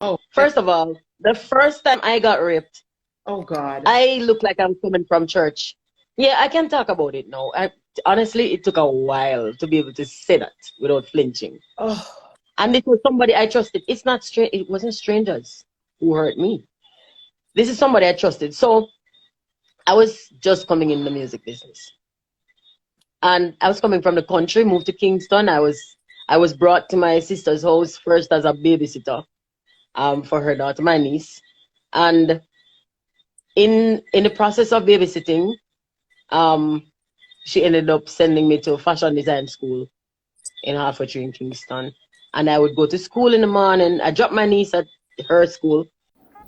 Oh, First of all, the first time I got raped, oh God. I look like I'm coming from church. Yeah, I can talk about it now. Honestly, it took a while to be able to say that without flinching. Oh, And this was somebody I trusted. It's not strange. It wasn't strangers who hurt me. This is somebody I trusted. So I was just coming in the music business, and I was coming from the country, moved to Kingston. I was brought to my sister's house first as a babysitter, for her daughter, my niece, and in the process of babysitting, um, she ended up sending me to fashion design school in Halfway Tree in Kingston. And I would go to school in the morning. I dropped my niece at her school.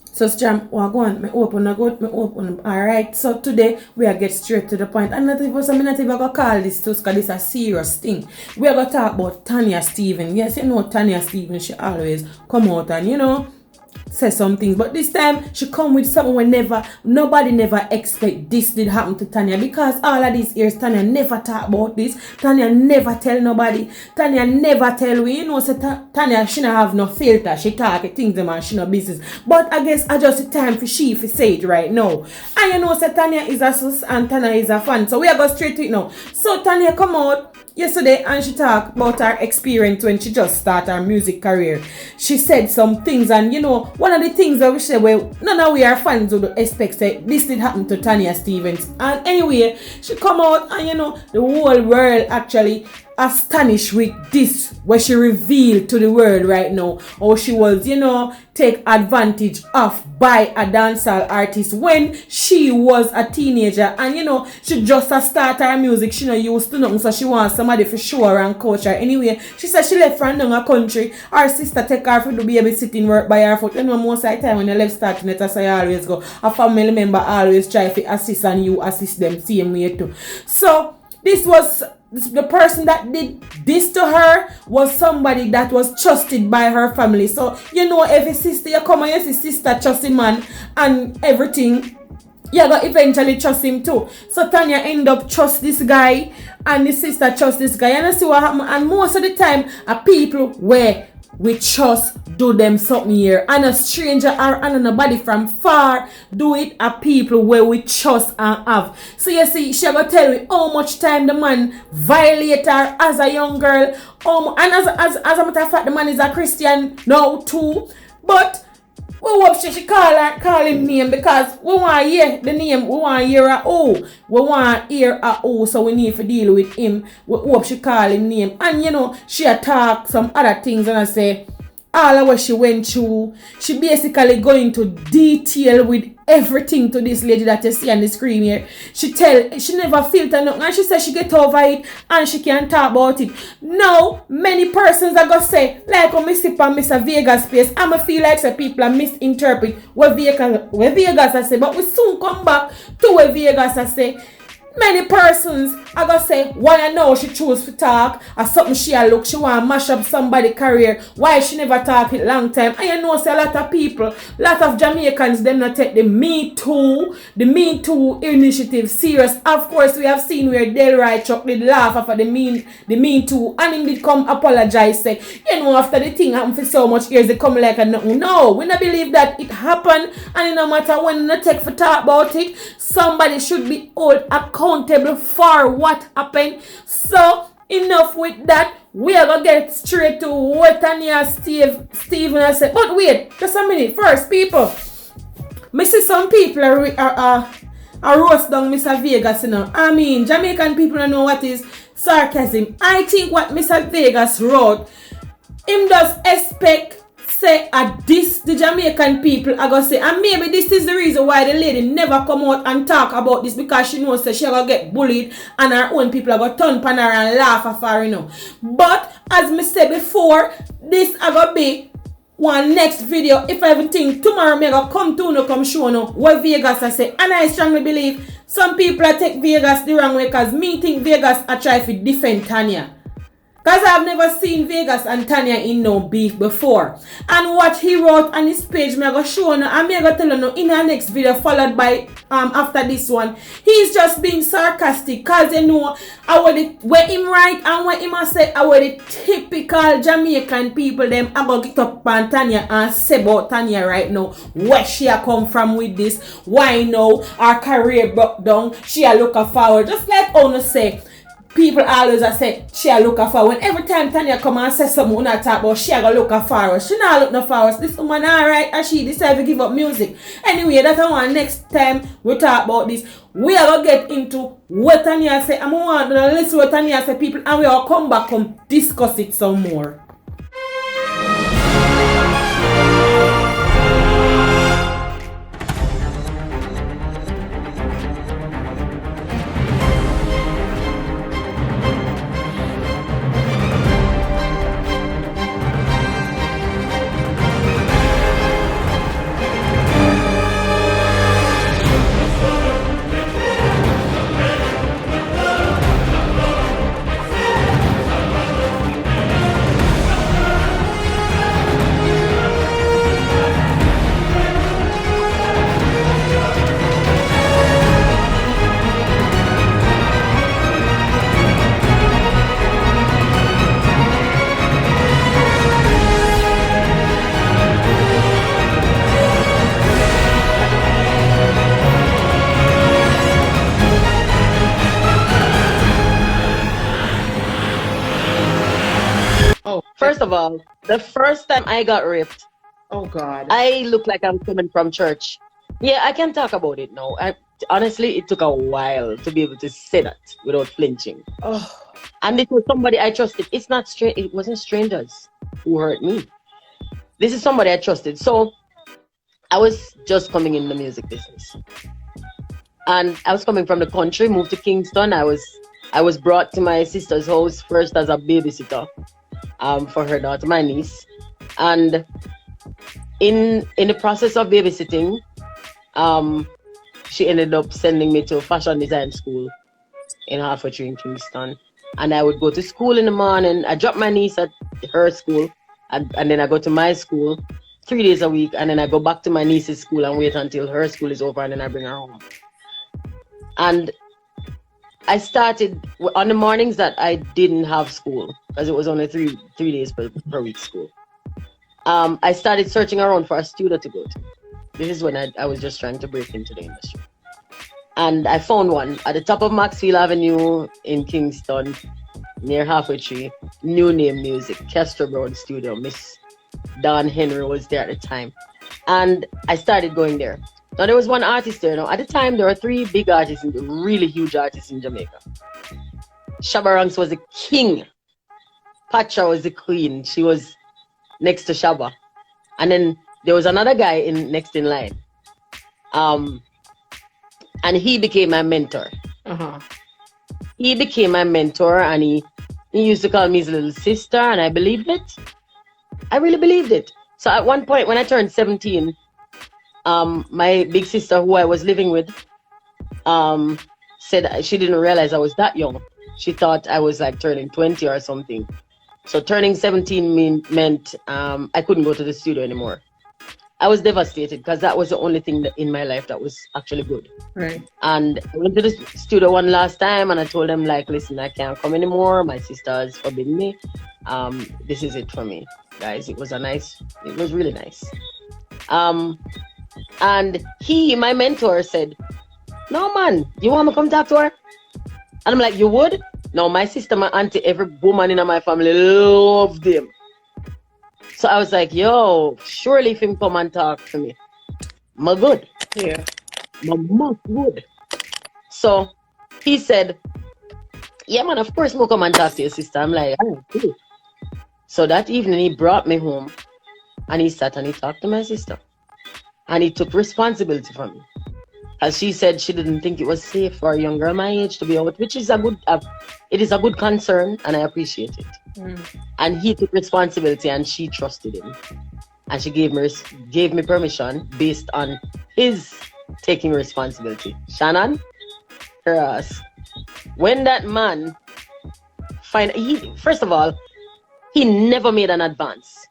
So Jam, well, go on, me open. Alright, so today we are get straight to the point. And not even I'm not even gonna call this to because this is a serious thing. We are gonna talk about Tanya Steven. Yes, you know Tanya Steven, she always come out and say some things, but this time she come with something when nobody never expect this did happen to Tanya, because all of these years Tanya never talk about this. Tanya never tell nobody. Tanya never tell we. So Tanya, she not have no filter. She talk things them and she no business. But I guess I just the time for she if say it right now. And say Tanya is a sus and Tanya is a fan. So we are go straight to it now. So Tanya come out yesterday and she talked about her experience when she just started her music career. She said some things, and one of the things that we said, well, none of we are fans would expect that this did happen to Tanya Stevens. And anyway, she come out and the whole world actually astonished with this, what she revealed to the world right now, how she was take advantage of by a dancehall artist when she was a teenager, and she just started her music. She not used to nothing, so she wants somebody for sure and coach her. Anyway, she said she left from a country. Her sister take her for the babysitting work by her foot. Most of the time when you left starting it, as I always go, a family member always try to assist and you assist them same way too. So this was the person that did this to her was somebody that was trusted by her family. So every sister you come and you see sister trusting man and everything, you're gonna eventually trust him too. So Tanya end up trust this guy and the sister trust this guy, and I see what happened. And most of the time people where we trust do them something here, and a stranger or nobody from far do it a people where we trust and have. So you see, she gonna tell me how much time the man violate her as a young girl, and as a matter of fact the man is a Christian now too, but we hope she call him name, because we want to hear the name, we want to hear a O. We want to hear a O, so we need to deal with him. We hope she call him name. And she attack some other things, and I say all of what she went through. She basically go into detail with everything to this lady that you see on the screen here. She never filter nothing, and she said she get over it and she can talk about it. Now, many persons are gonna say, like when Miss Mr. Vegas space, I'ma feel like some people are misinterpret what Vegas I say, but we soon come back to what Vegas I say. Many persons are gonna say, why I know she choose to talk or something she a look, she want to mash up somebody's career, why she never talk it long time. And say a lot of people, lot of Jamaicans, them not take the Me Too initiative serious. Of course, we have seen where Delroy Chuck did laugh after the Me Too, and him did come apologize, say, after the thing happened for so much years, they come like a nothing. No, we not believe that it happened, and no matter when you take for talk about it, somebody should be held accountable for what happened. So enough with that. We are gonna get straight to what Tanya Steven has said. But wait, just a minute. First, people, me see some people are roast down Mr. Vegas. I mean, Jamaican people don't know what is sarcasm. I think what Mr. Vegas wrote, him does expect say at this the Jamaican people are gonna say, and maybe this is the reason why the lady never come out and talk about this, because she knows that she gonna get bullied and her own people are gonna turn pan her and laugh at her, But as me said before, this are gonna be one next video. If everything tomorrow me gonna come to come show what Vegas I say, and I strongly believe some people take Vegas the wrong way, because me think Vegas I try to defend Tanya. Because I've never seen Vegas and Tanya in no beef before. And what he wrote on his page, me I go show you, and me I go tell you in our next video followed by after this one. He's just being sarcastic because you know where him right and where him a say our the typical Jamaican people them I go get up on Tanya and say about Tanya right now. Where she a come from with this? Why now? Her career broke down. She a looking forward. Just like Ono say. People always a say she a look forward. Every time Tanya come and say something when I talk about she a go look forward. She not look no forward. This woman alright and she decide to give up music. Anyway, that's why next time we talk about this, we are gonna get into what Tanya say. I'm gonna listen what Tanya say people and we will come back and discuss it some more. First of all, the first time I got raped, Oh God. I look like I'm coming from church. Yeah, I can talk about it now. Honestly, it took a while to be able to say that without flinching. Oh. And it was somebody I trusted. It wasn't strangers who hurt me. This is somebody I trusted. So I was just coming in the music business. And I was coming from the country, moved to Kingston. I was brought to my sister's house first as a babysitter for her daughter, my niece. And in the process of babysitting, she ended up sending me to a fashion design school in Halfway in Kingston. And I would go to school in the morning. I dropped my niece at her school, and then I go to my school 3 days a week, and then I go back to my niece's school and wait until her school is over, and then I bring her home. And I started on the mornings that I didn't have school, because it was only three days per week school. I started searching around for a studio to go to. This is when I was just trying to break into the industry. And I found one at the top of Maxfield Avenue in Kingston, near Halfway Tree. New Name Music, Kester Brown Studio. Miss Dawn Henry was there at the time. And I started going there. Now there was one artist there. Now at the time there were three big artists, really huge artists in Jamaica. Shabba Ranks was the king. Pacha was the queen. She was next to Shabba. And then there was another guy next in line. And he became my mentor. Uh-huh. He became my mentor, and he used to call me his little sister, and I believed it. I really believed it. So at one point when I turned 17, my big sister, who I was living with, said she didn't realize I was that young. She thought I was like turning 20 or something. So turning 17 meant I couldn't go to the studio anymore. I was devastated because that was the only thing in my life that was actually good. Right. And I went to the studio one last time and I told them, like, listen, I can't come anymore. My sister has forbidden me. This is it for me, guys. It was really nice. And my mentor said, no, man, you want me to come talk to her? And I'm like, you would? No, my sister, my auntie, every woman in my family loved him. So I was like, yo, surely if him come and talk to me, I'm good. Yeah. I'm good. So he said, yeah, man, of course, we'll come and talk to your sister. I'm like, oh, cool. So that evening, he brought me home and he sat and he talked to my sister. And he took responsibility for me. As she said, she didn't think it was safe for a young girl my age to be out, which is it is a good concern, and I appreciate it. And he took responsibility, and she trusted him, and she gave me permission based on his taking responsibility. Shannon, her ass. When that man First of all, he never made an advance.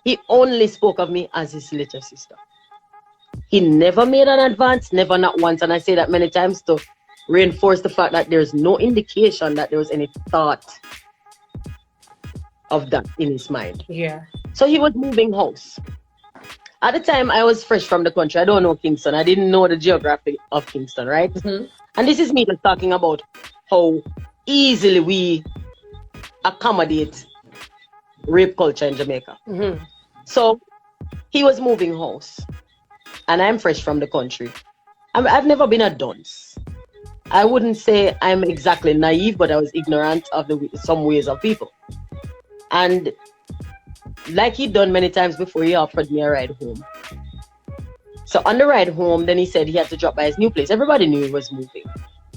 He only spoke of me as his little sister. He never made an advance, never, not once. And I say that many times to reinforce the fact that there's no indication that there was any thought of that in his mind. Yeah. So he was moving house. At the time, I was fresh from the country. I don't know Kingston. I didn't know the geography of Kingston, right? Mm-hmm. And this is me just talking about how easily we accommodate rape culture in Jamaica. Mm-hmm. So he was moving house. And I'm fresh from the country. I've never been a dunce. I wouldn't say I'm exactly naive, but I was ignorant of some ways of people. And like he'd done many times before, he offered me a ride home. So on the ride home, then he said he had to drop by his new place. Everybody knew he was moving.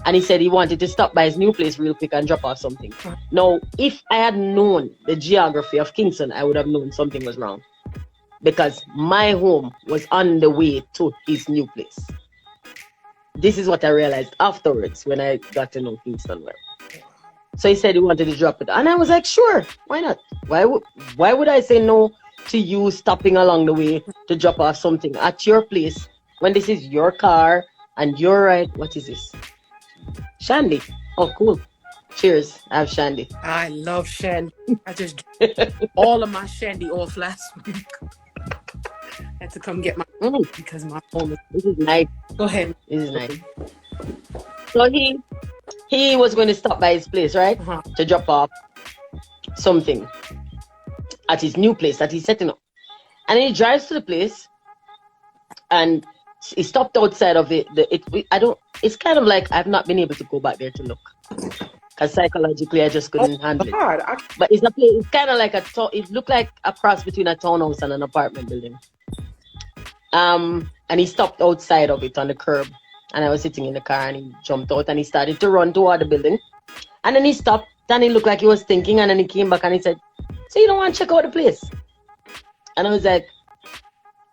And he said he wanted to stop by his new place real quick and drop off something. Now, if I had known the geography of Kingston, I would have known something was wrong. Because my home was on the way to his new place. This is what I realized afterwards when I got to know Kingston well. So he said he wanted to drop it. And I was like, sure, why not? Why would I say no to you stopping along the way to drop off something at your place when this is your car and your ride? What is this? Shandy. Oh, cool. Cheers. I have Shandy. I love Shandy. I just all of my Shandy off last week. Had to come get my because my phone. This is nice. Go ahead. This is nice. So he was going to stop by his place, right? To drop off something at his new place that he's setting up. And he drives to the place and he stopped outside of it. It's kind of like I've not been able to go back there to look. Because psychologically I just couldn't handle it. But it's kind of like it looked like a cross between a townhouse and an apartment building. And he stopped outside of it on the curb. And I was sitting in the car and he jumped out and he started to run toward the building. And then he stopped and he looked like he was thinking, and then he came back and he said, so you don't want to check out the place? And I was like,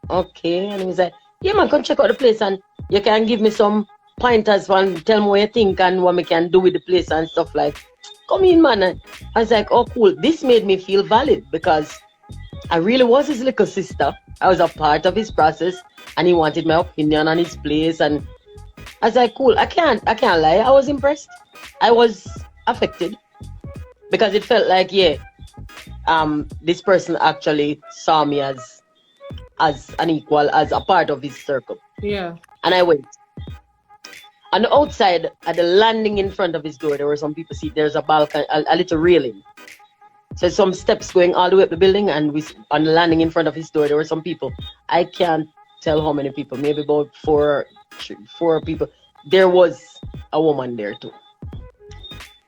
okay. And he was like, yeah man, come check out the place and you can give me some pointers and tell me what you think and what we can do with the place and stuff like. Come in man. And I was like, oh cool. This made me feel valid because I really was his little sister. I was a part of his process and he wanted my opinion on his place. And I was like, cool, I can't lie. I was impressed. I was affected because it felt like, this person actually saw me as an equal, as a part of his circle. Yeah. And I went. On the outside, at the landing in front of his door, there were some people. See, there's a balcony, a little railing. So some steps going all the way up the building, and on the landing in front of his door, there were some people. I can't tell how many people, maybe about four people. There was a woman there too.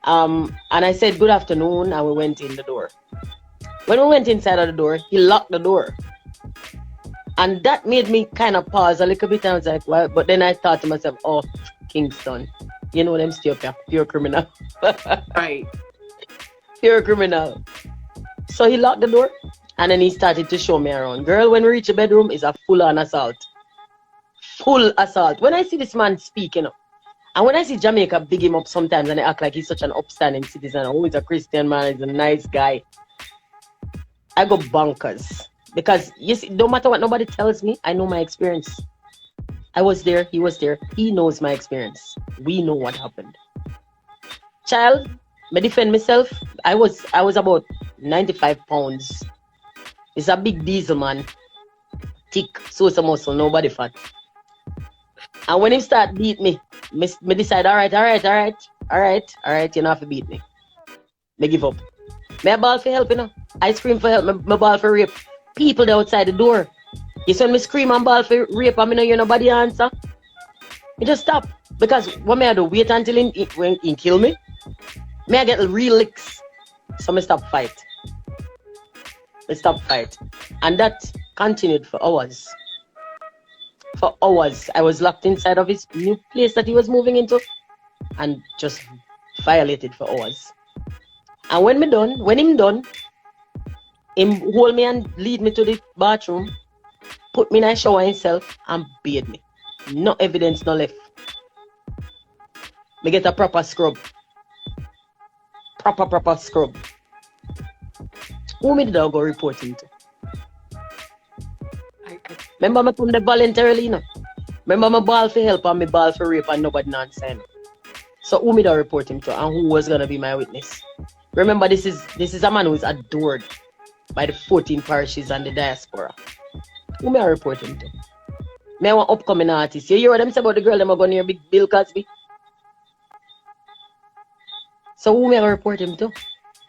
And I said, good afternoon, and we went in the door. When we went inside of the door, he locked the door. And that made me kind of pause a little bit, and I was like, well, but then I thought to myself, oh, Kingston, you know them still pure criminal. Right. Pure criminal. So he locked the door, and then he started to show me around. Girl, when we reach the bedroom, it's a full-on assault. Full assault. When I see this man speaking, and when I see Jamaica big him up sometimes and they act like he's such an upstanding citizen, oh, he's a Christian man, he's a nice guy, I go bonkers. Because you see, no matter what nobody tells me, I know my experience. I was there, he was there, he knows my experience. We know what happened. Child, I defend myself. I was about 95 pounds. It's a big diesel, man. Thick, so it's a muscle, nobody fat. And when he start beat me decide, all right, you know have to beat me. Me give up. Me ball for help, you know. I scream for help, me ball for rape. People there outside the door. You see when me scream and ball for rape and me know you nobody answer. Me just stop. Because what me I do? Wait until he kill me? Me I get real licks. So me stop fight. And that continued for hours. For hours. I was locked inside of his new place that he was moving into and just violated for hours. And when him done, him hold me and lead me to the bathroom, put me in a shower himself and bathe me. No evidence, no left. Me get a proper scrub. proper scrub. Who me did I go report him to? Remember me come the voluntarily, you know? Remember my ball for help and my ball for rape and nobody not sign. So who me da report him to and who was gonna be my witness? Remember this is a man who is adored by the 14 parishes and the diaspora. Who me I report him to? Me I want upcoming artist. You hear what them say about the girl them are going near Big Bill Cosby? So who me I report him to?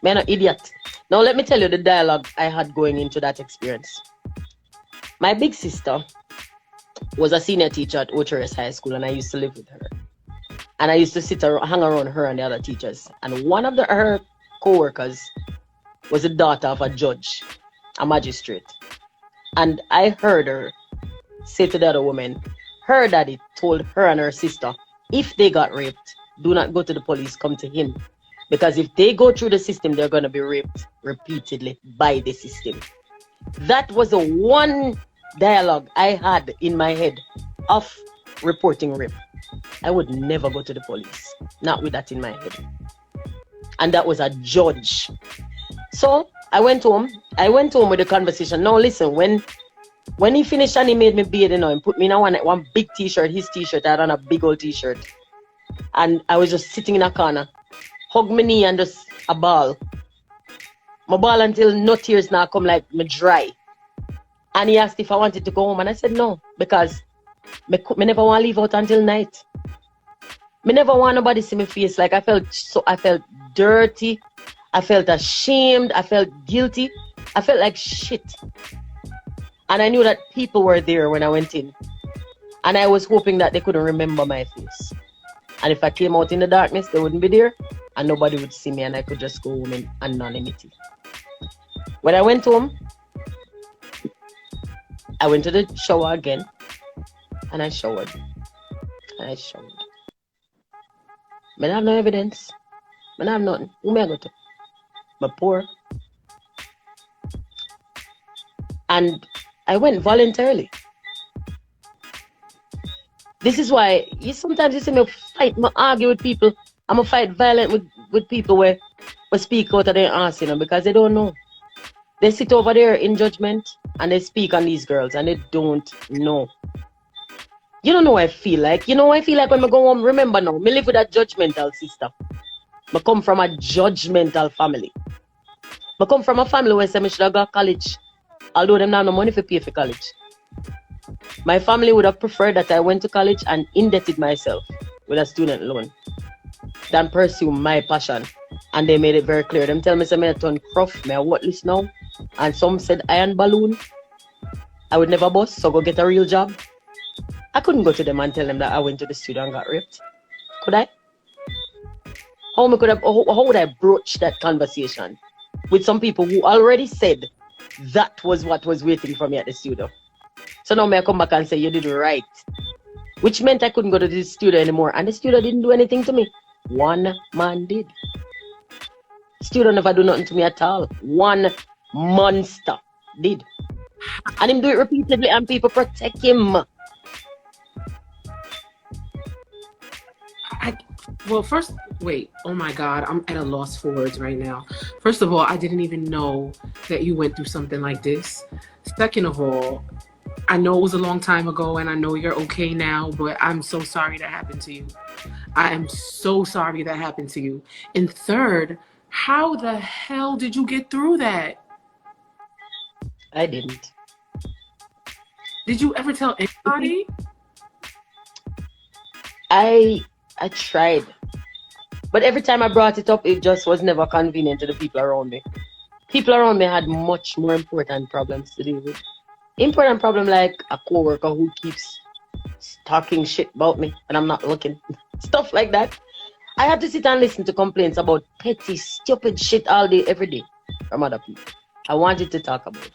Me an idiot. Now let me tell you the dialogue I had going into that experience. My big sister was a senior teacher at Ocherous High School and I used to live with her. And I used to hang around her and the other teachers. And one of her co-workers was the daughter of a judge, a magistrate. And I heard her say to the other woman, her daddy told her and her sister, if they got raped, do not go to the police, come to him. Because if they go through the system, they're going to be raped repeatedly by the system. That was the one dialogue I had in my head of reporting rape. I would never go to the police, not with that in my head. And that was a judge. So I went home with the conversation. Now listen, when he finished and he made me bathe, you know, and put me in one big t-shirt, his t-shirt, I had on a big old t-shirt. And I was just sitting in a corner, hug my knee and just a ball. My ball until no tears now come like me dry. And he asked if I wanted to go home and I said no, because me never want to leave out until night. Me never want nobody see me face. Like I felt dirty. I felt ashamed. I felt guilty. I felt like shit. And I knew that people were there when I went in. And I was hoping that they couldn't remember my face. And if I came out in the darkness, they wouldn't be there and nobody would see me and I could just go home in anonymity. When I went home, I went to the shower again and I showered. I don't have no evidence. I don't have nothing. Who may I go to? I'm poor. And I went voluntarily. This is why sometimes you see me fight, me argue with people. I'm going to fight violent with people where speak out of their ass, you know, because they don't know. They sit over there in judgment and they speak on these girls and they don't know. You don't know what I feel like. You know what I feel like when I go home? Remember now, I live with a judgmental sister. I come from a judgmental family. I come from a family where I should have got college, although them not have no money to pay for college. My family would have preferred that I went to college and indebted myself with a student loan than pursue my passion. And they made it very clear. Them tell me I turn cruff, I what list now. And some said iron balloon. I would never bust, so go get a real job. I couldn't go to them and tell them that I went to the studio and got raped. Could I? How would I broach that conversation with some people who already said that was what was waiting for me at the studio? So now may I come back and say you did right. Which meant I couldn't go to the studio anymore. And the studio didn't do anything to me. One man did. Studio never do nothing to me at all. One monster did. And him do it repeatedly and people protect him. Well, first, wait. Oh my God, I'm at a loss for words right now. First of all, I didn't even know that you went through something like this. Second of all, I know it was a long time ago and I know you're okay now, but I'm so sorry that happened to you. I am so sorry that happened to you. And third, how the hell did you get through that? I didn't. Did you ever tell anybody? I tried. But every time I brought it up, it just was never convenient to the people around me. People around me had much more important problems to deal with. Important problem like a co-worker who keeps talking shit about me and I'm not looking. Stuff like that. I had to sit and listen to complaints about petty, stupid shit all day, every day from other people. I wanted to talk about it.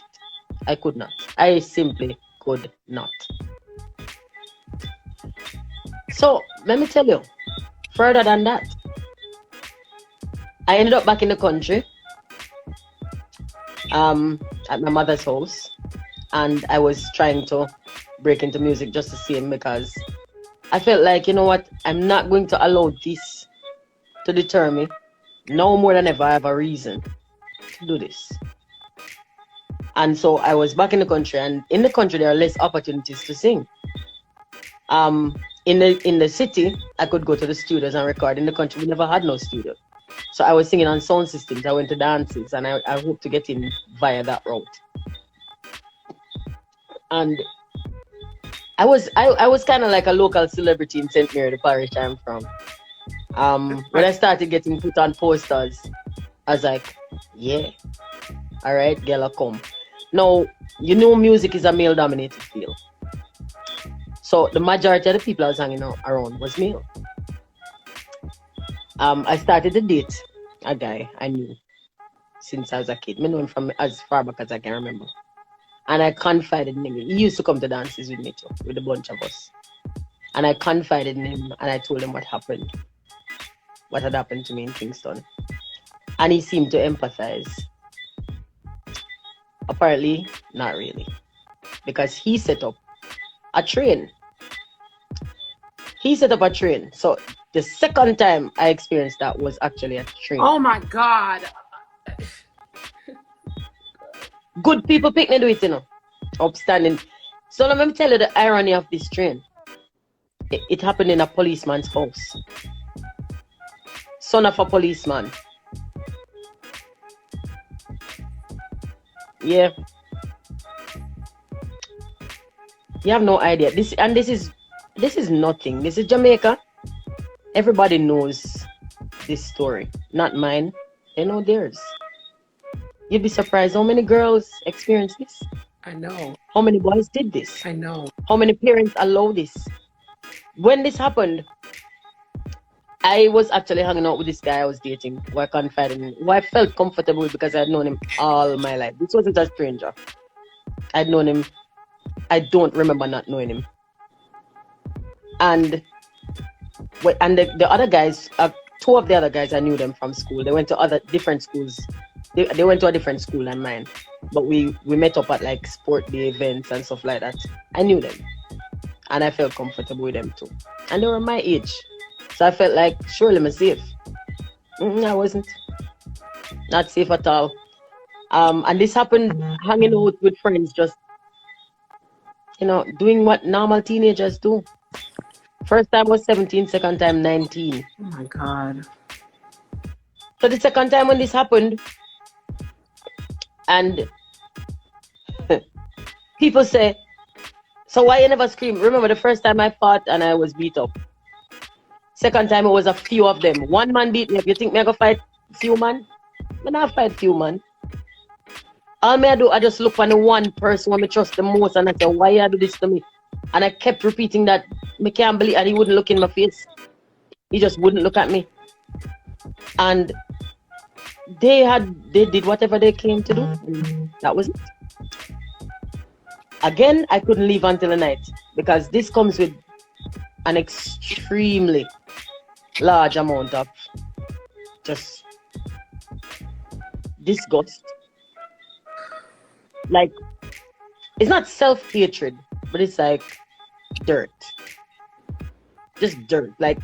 I could not. I simply could not. So, let me tell you, further than that, I ended up back in the country at my mother's house. And I was trying to break into music just the same because I felt like, you know what, I'm not going to allow this to deter me Now more than ever, I have a reason to do this. And so I was back in the country, and in the country there are less opportunities to sing. In the city, I could go to the studios and record. In the country, we never had no studio. So I was singing on sound systems. I went to dances, and I hope to get in via that route. And I was kind of like a local celebrity in St. Mary, the parish I'm from. When I started getting put on posters, I was like, yeah, all right, girl, I'll come. Now, you know, music is a male-dominated field. So the majority of the people I was hanging out around was male. I started to date a guy I knew since I was a kid. I know him from as far back as I can remember. And I confided in him. He used to come to dances with me too, with a bunch of us. And I confided in him, and I told him what happened. What had happened to me in Kingston. And he seemed to empathize. Apparently, not really. Because he set up a train. He set up a train. So the second time I experienced that was actually a train. Oh my God. Good people pick me do it, you know. Upstanding. So let me tell you the irony of this train. It happened in a policeman's house. Son of a policeman. Yeah. You have no idea. This is nothing. This is Jamaica. Everybody knows this story. Not mine. They know theirs. You'd be surprised how many girls experience this. I know. How many boys did this? I know. How many parents allow this? When this happened, I was actually hanging out with this guy I was dating, who I confided in, who I felt comfortable with because I had known him all my life. This wasn't a stranger. I'd known him. I don't remember not knowing him. And the other guys, two of the other guys, I knew them from school. They went to different schools. They went to a different school than mine. But we met up at like sport day events and stuff like that. I knew them. And I felt comfortable with them too. And they were my age. So I felt like, surely I'm safe. I wasn't. Not safe at all. And this happened hanging out with friends, just, you know, doing what normal teenagers do. First time was 17, second time 19. Oh my God. So the second time when this happened, and people say, so why you never scream? Remember the first time I fought and I was beat up. Second time it was a few of them. One man beat me up. You think me I go fight few man? Me not fight few man. All me I do, I just look for the one person who I trust the most and I say, why you do this to me? And I kept repeating that. Me can't believe, and he wouldn't look in my face. He just wouldn't look at me. And they did whatever they came to do. And that was it. Again, I couldn't leave until the night because this comes with an extremely large amount of just disgust. Like, it's not self-hatred, but it's like dirt. Just dirt. Like,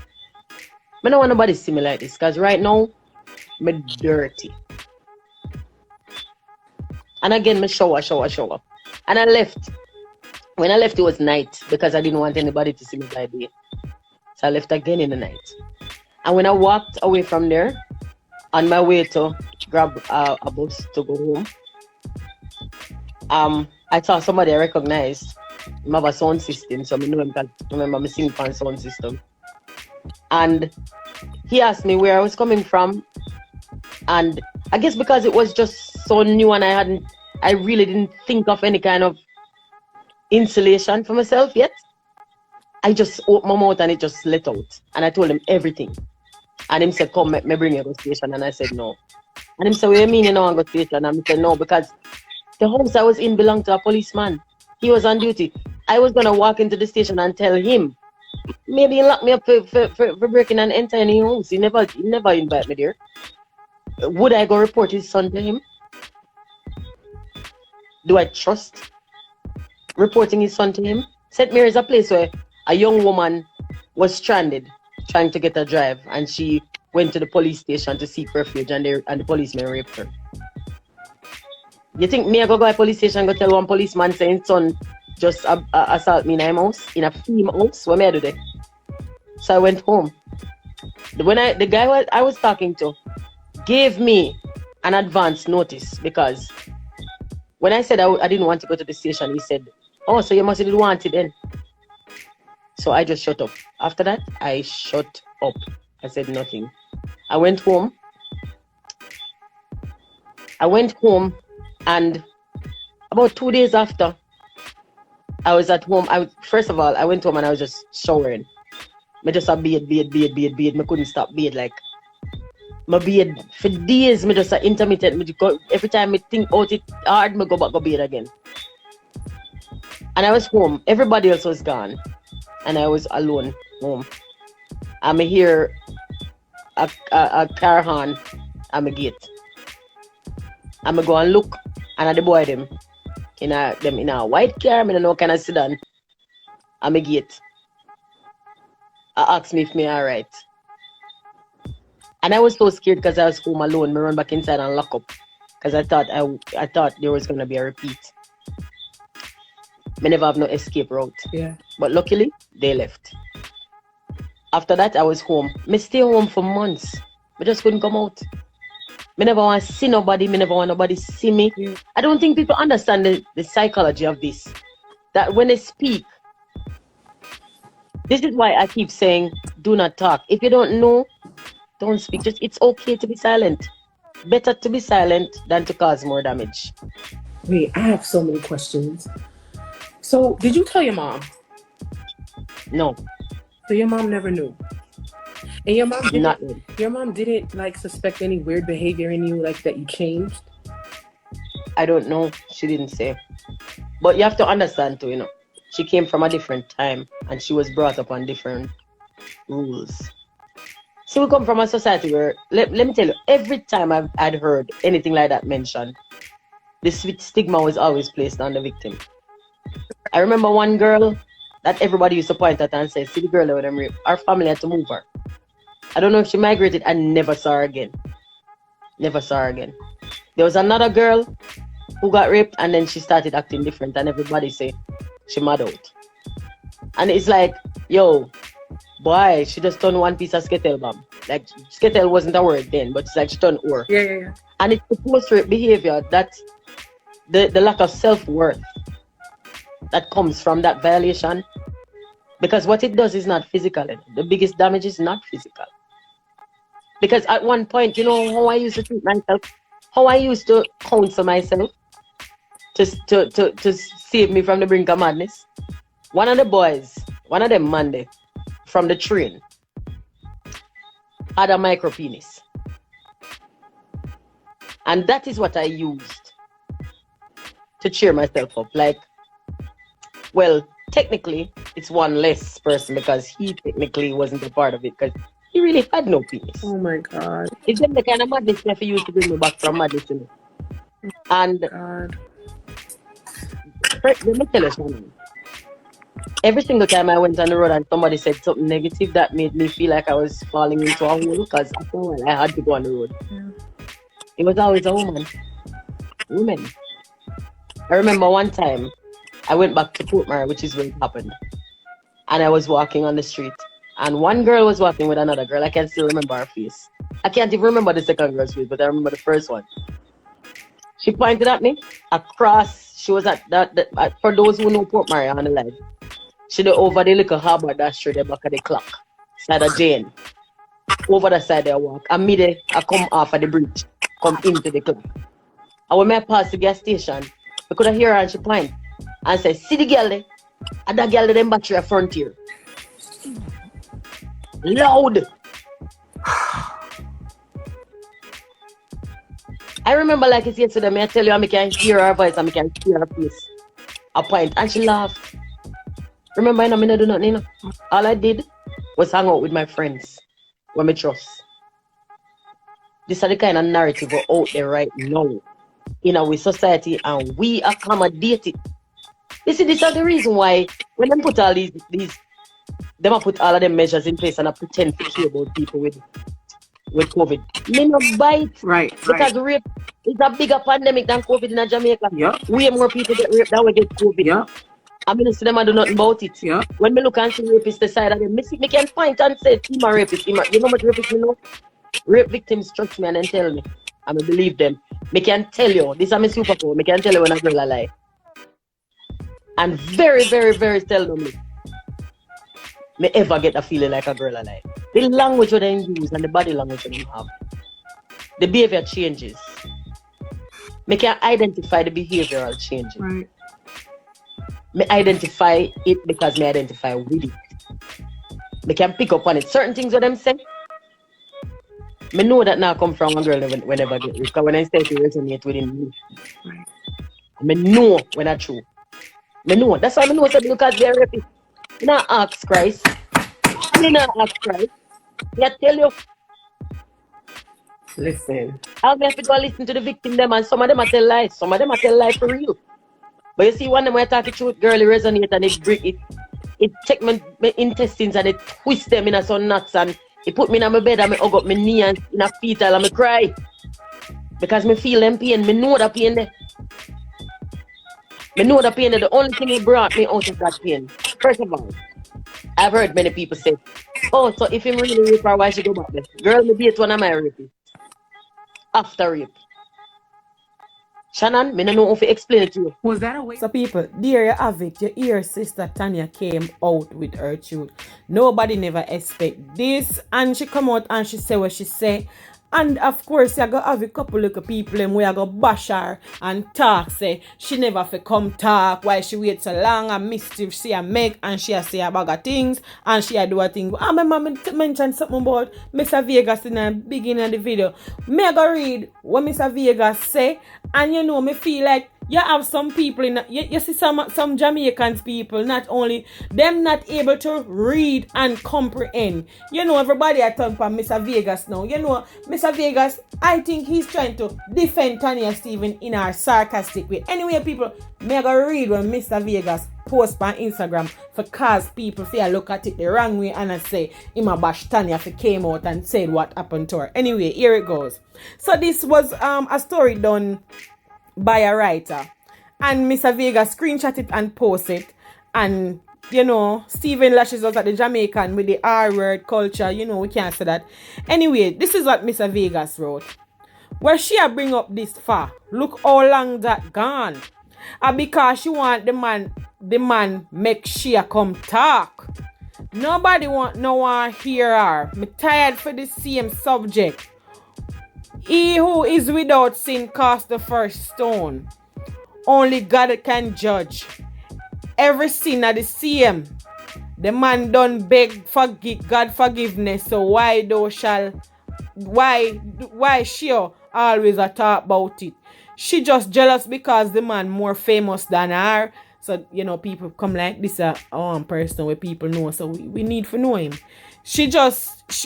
I don't want nobody to see me like this because right now, I'm dirty. And again, I shower. And I left. When I left, it was night because I didn't want anybody to see me by day. So I left again in the night. And when I walked away from there, on my way to grab a bus to go home, I saw somebody I recognized. I have a sound system, so I know him because I remember me singing on sound system. And he asked me where I was coming from. And I guess because it was just so new and I really didn't think of any kind of insulation for myself yet. I just opened my mouth and it just let out. And I told him everything. And him said, come, me bring you to the station. And I said, no. And him said, what do you mean you don't want to go to the station? And I said, no, because the house I was in belonged to a policeman. He was on duty. I was going to walk into the station and tell him, maybe he locked me up for breaking and entering his house. He never invited me there. Would I go report his son to him? Do I trust reporting his son to him? St. Mary is a place where a young woman was stranded trying to get a drive, and she went to the police station to seek refuge and the policeman raped her. You think me I go to police station go tell one policeman saying son just assault me in a house, in a theme house? What may I do there? So I went home. The guy I was talking to gave me an advance notice because when I said I didn't want to go to the station, he said, oh, so you must have wanted then. So I just shut up. After that, I shut up. I said nothing. I went home and about 2 days after, I was at home. First of all, I went home and I was just showering. I just a beard. I couldn't stop beard. Like, my beard, for days, I just intermittent. Every time I think out it hard, I go back to beard again. And I was home. Everybody else was gone. And I was alone home. I'm hear a car horn at my gate. I'm go and look, and the boy them in a white car, I don't know kind of sedan. At my gate. I asked me if me alright. And I was so scared because I was home alone. I run back inside and lock up. Because I thought there was gonna be a repeat. I never have no escape route. Yeah. But luckily, they left. After that, I was home. I stay home for months. I just couldn't come out. I never want to see nobody. I never want nobody to see me. Yeah. I don't think people understand the psychology of this. That when they speak, this is why I keep saying, do not talk. If you don't know, don't speak. Just it's okay to be silent. Better to be silent than to cause more damage. Wait, I have so many questions. So, did you tell your mom? No. So your mom never knew. And your mom Not didn't like suspect any weird behavior in you, like that you changed? I don't know. She didn't say. But you have to understand too, she came from a different time and she was brought up on different rules. She will come from a society where, let me tell you, every time I'd heard anything like that mentioned, the stigma was always placed on the victim. I remember one girl that everybody used to point at and say, see the girl that them raped. Our family had to move her. I don't know if she migrated and never saw her again. Never saw her again. There was another girl who got raped and then she started acting different and everybody say she mad out. And it's like, yo, boy, she just turned one piece of skittle bomb. Like, skittle wasn't a word then, but it's like she turned ore. Yeah. And it's the post-rape behavior that the lack of self-worth that comes from that violation. Because what it does is not physical. The biggest damage is not physical. Because at one point, how I used to treat myself, how I used to counsel myself to save me from the brink of madness. One of the boys, one of them Monday, from the train, had a micro penis. And that is what I used to cheer myself up. Like, well, technically, it's one less person because he technically wasn't a part of it because he really had no penis. Oh my God. It's just the kind of madness that he used to bring me back from madness. And God. let me tell you something. Every single time I went on the road and somebody said something negative, that made me feel like I was falling into a hole because after a while I had to go on the road. Yeah. It was always a woman. Women. I remember one time I went back to Portmore, which is where it happened. And I was walking on the street. And one girl was walking with another girl. I can still remember her face. I can't even remember the second girl's face, but I remember the first one. She pointed at me across. She was at for those who know Portmore on the line. She did over the little harbor dash through the back of the clock. Side of Jane. Over the side I walk. And me there, I come off of the bridge. Come into the clock. And when I passed the gas station, I could hear her and she point. And say, see the girl there? And that girl there, them battery at frontier. Loud. I remember like it's yesterday, I tell you, I can hear her voice and I can hear her face. A point. And she laughed. Remember, I don't do nothing. All I did was hang out with my friends. When I trust. This is the kind of narrative we're out there right now. In our society, and we accommodate it. You see, this is the reason why when they put all these them put all of them measures in place and I pretend to care about people with with COVID. Me no bite. Right. Because rape is a bigger pandemic than COVID in Jamaica. Yep. Way more people get raped than we get COVID. Yep. I mean, see them and do nothing about it. Yep. When me look and see rapists the side of them, me can point and say, him a rapist. You know what rapist me know? Rape victims trust me and then tell me. I me believe them. Me can tell you, this is my superpower. Me can tell you when a girl a lie. And very, very, very seldomly, me ever get a feeling like a girl a lie. The language that they use and the body language that they have, the behavior changes. Me can identify the behavioral changes. Right. Me identify it because me identify with it. Me can pick up on it. Certain things that them say, me know that now come from a girl whenever get raped. Because when I start to resonate within me, Right. me know when I true. Me know. That's why I know something because they're rapist. Me not ask Christ. Me not ask Christ. Me tell you, Listen. I'll have to go listen to the victim them and some of them are tell lies. Some of them are tell lies for real. But you see, one of them when I talk the truth, girl, it resonate and it break it. It take my intestines and it twist them in some knots and it put me in my bed and me hug up my knee and in a fetal and me cry. Because me feel them pain. Me know that pain there. Me know the pain there. The only thing it brought me out of that pain. First of all, I've heard many people say, oh, so if him really rape her, why she go back there? Girl, me date one of my rapists. After rape. Shannon, me don't know how to explain it to you. Was that a way? So people, there you have it. Your ear sister Tanya came out with her truth. Nobody never expect this. And she come out and she say what she say. And of course, you go have a couple of people them where I go bash her and talk, say she never fi come talk, why she wait so long and mischief she a make and she a say a bag of things and she a do a thing. I remember mention something about Mr. Vegas in the beginning of the video. Me I go read what Mr. Vegas say and you know me feel like you have some people in you see some Jamaicans people not only them not able to read and comprehend. You know everybody I talk about Mr. Vegas now. You know Mr. Vegas, I think he's trying to defend Tanya Steven in our sarcastic way. Anyway, people, me go read when Mr. Vegas post on Instagram for cause people feel look at it the wrong way and I say him a bash Tanya for came out and said what happened to her. Anyway, here it goes. So this was a story done by a writer and Mr. Vega screenshot it and post it and you know Stephen lashes us at the Jamaican with the R-word culture, you know we can't say that. Anyway, this is what Mr. Vegas wrote. Where she a bring up this far, look how long that gone. And because she want the man make she a come talk. Nobody no one hear her. Me tired for the same subject. He who is without sin cast the first stone. Only God can judge. Every sin are the same. The man done beg God forgiveness. So why she always a talk about it? She just jealous because the man more famous than her. So you know people come like this person where people know. So we need to know him.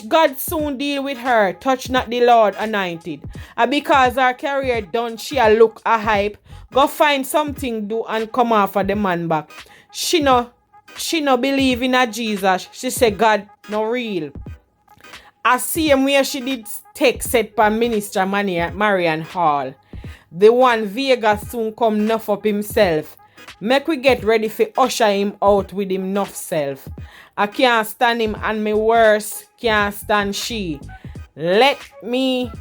God soon deal with her. Touch not the Lord anointed. And because her career done, she a look a hype. Go find something do and come off of the man back. She no believe in a Jesus. She say God no real. I see him where she did take set by Minister Marian Hall. The one Vegas soon come nuff up himself. Make we get ready for usher him out with him nuff self. I can't stand him and me worse can't stand she. Let me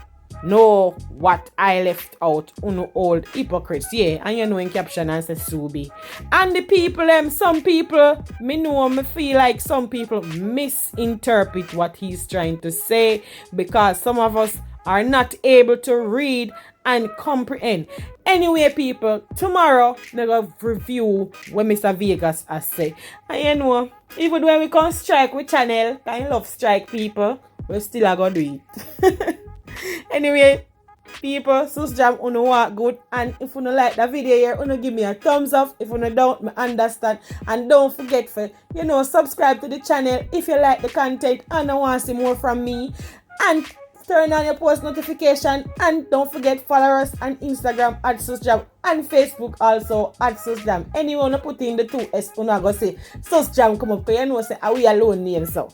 know what I left out. Uno old hypocrites. Yeah, and you know in caption and say Subi. And the people some people me feel like some people misinterpret what he's trying to say because some of us are not able to read and comprehend. Anyway, people, tomorrow we're going to review what Mr. Vegas has said. And you know, even when we can strike with channel, I love strike people, we still are going to do it. Anyway, people, Sus Jam, uno walk good. And if you like the video here, uno give me a thumbs up. If you don't understand. And don't forget for, subscribe to the channel if you like the content and you want to see more from me. And turn on your post notification and don't forget follow us on Instagram at SusJam and Facebook also at SusJam. Anyone put in the 2S, you go say SusJam come up because you know say are we alone name so.